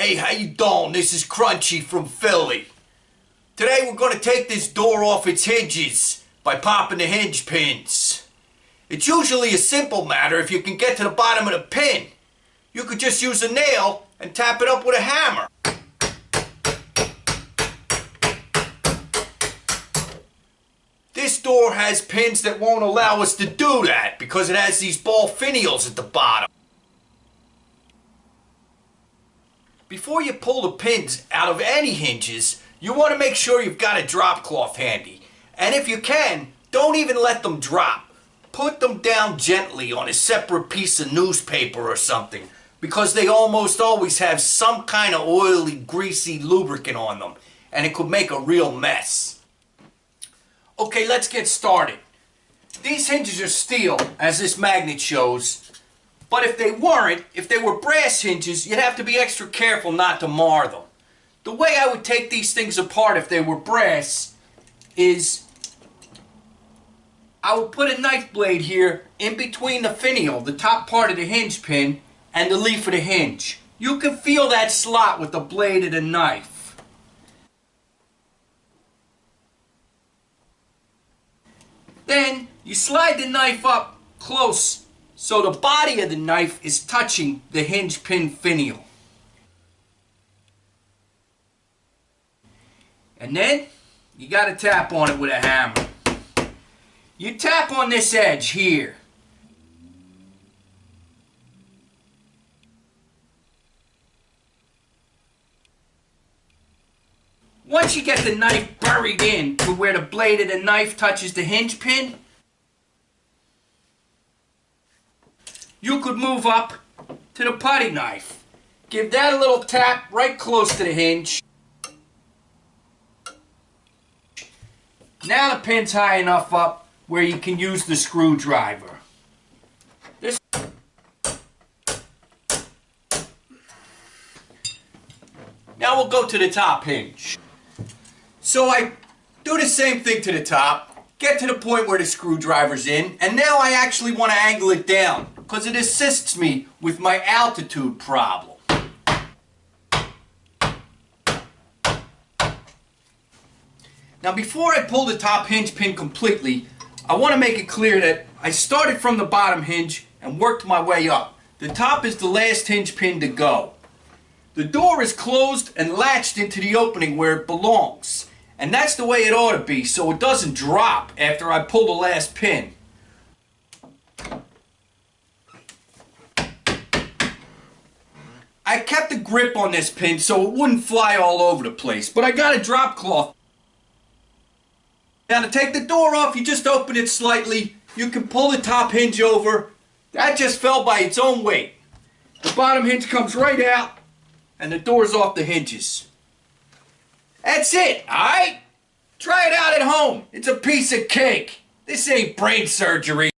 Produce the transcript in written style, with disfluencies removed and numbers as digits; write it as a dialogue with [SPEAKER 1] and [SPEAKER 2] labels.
[SPEAKER 1] Hey, how you doing? This is Crunchy from Philly. Today we're going to take this door off its hinges by popping the hinge pins. It's usually a simple matter if you can get to the bottom of the pin. You could just use a nail and tap it up with a hammer. This door has pins that won't allow us to do that because it has these ball finials at the bottom. Before you pull the pins out of any hinges, you want to make sure you've got a drop cloth handy. And if you can, don't even let them drop. Put them down gently on a separate piece of newspaper or something, because they almost always have some kind of oily, greasy lubricant on them, and it could make a real mess. Okay, let's get started. These hinges are steel, as this magnet shows. But if they weren't, if they were brass hinges, you'd have to be extra careful not to mar them. The way I would take these things apart if they were brass is I would put a knife blade here in between the finial, the top part of the hinge pin, and the leaf of the hinge. You can feel that slot with the blade of the knife. Then you slide the knife up close so the body of the knife is touching the hinge pin finial. And then you got to tap on it with a hammer. You tap on this edge here. Once you get the knife buried in to where the blade of the knife touches the hinge pin, you could move up to the putty knife. Give that a little tap right close to the hinge. Now the pin's high enough up where you can use the screwdriver. Now we'll go to the top hinge. So I do the same thing to the top, get to the point where the screwdriver's in, and now I actually want to angle it down because it assists me with my altitude problem. Now before I pull the top hinge pin completely, I want to make it clear that I started from the bottom hinge and worked my way up. The top is the last hinge pin to go. The door is closed and latched into the opening where it belongs. And that's the way it ought to be, so it doesn't drop after I pull the last pin. I kept the grip on this pin so it wouldn't fly all over the place, but I got a drop cloth. Now to take the door off, you just open it slightly. You can pull the top hinge over. That just fell by its own weight. The bottom hinge comes right out, and the door's off the hinges. That's it, alright? Try it out at home. It's a piece of cake. This ain't brain surgery.